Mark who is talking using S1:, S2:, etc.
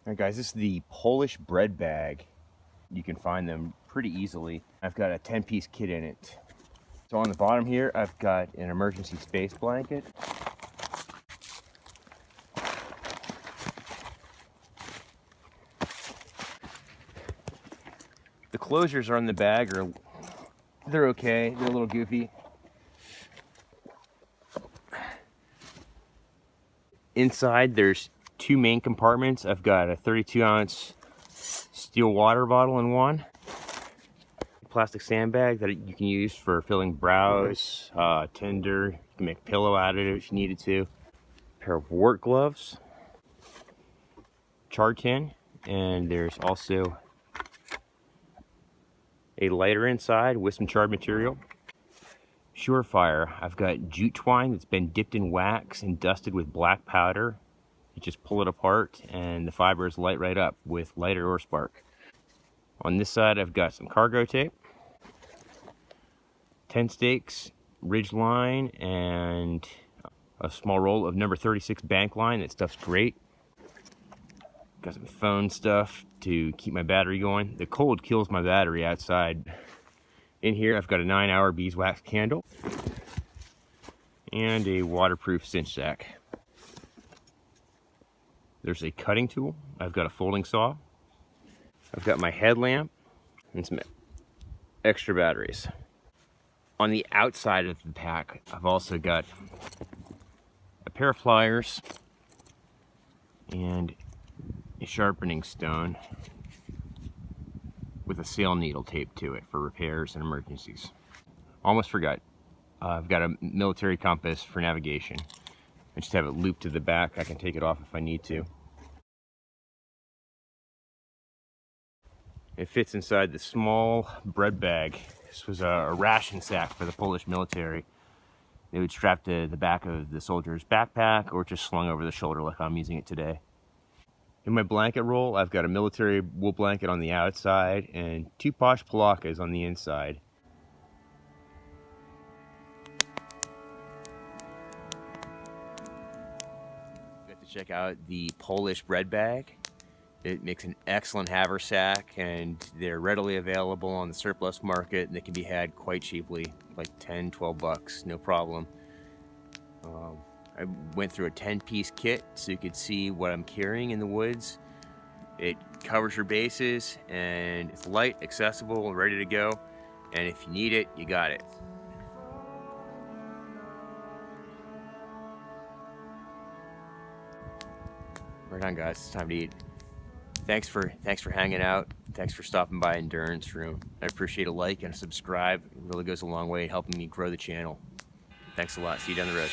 S1: Alright guys, this is the Polish bread bag. You can find them pretty easily. I've got a 10-piece kit in it. So on the bottom here, I've got an emergency space blanket. The closures on the bag they're okay, they're a little goofy. Inside there's two main compartments. I've got a 32-ounce steel water bottle in one, plastic sandbag that you can use for filling browse, tinder. You can make a pillow out of it if you needed to. A pair of work gloves, char tin, and there's also a lighter inside with some charred material. Surefire, I've got jute twine that's been dipped in wax and dusted with black powder. You just pull it apart and the fibers light right up with lighter or spark. On this side I've got some cargo tape, 10 stakes, ridge line, and a small roll of number 36 bank line. That stuff's great. Got some phone stuff to keep my battery going. The cold kills my battery outside. In here I've got a 9-hour beeswax candle and a waterproof cinch sack. There's a cutting tool. I've got a folding saw. I've got my headlamp and some extra batteries. On the outside of the pack, I've also got a pair of pliers and a sharpening stone with a sail needle taped to it for repairs and emergencies. Almost forgot. I've got a military compass for navigation. I just have it looped to the back. I can take it off if I need to. It fits inside the small bread bag. This was a ration sack for the Polish military. They would strap to the back of the soldier's backpack or just slung over the shoulder like I'm using it today. In my blanket roll, I've got a military wool blanket on the outside and 2 Plash Palaktas on the inside. You have to check out the Polish bread bag. It makes an excellent haversack, and they're readily available on the surplus market, and they can be had quite cheaply, like 10, 12 bucks, no problem. I went through a 10-piece kit so you could see what I'm carrying in the woods. It covers your bases, and it's light, accessible, ready to go. And if you need it, you got it. Right on, guys. It's time to eat. Thanks for hanging out. Thanks for stopping by Endurance Room. I appreciate a like and a subscribe. It really goes a long way in helping me grow the channel. Thanks a lot. See you down the road.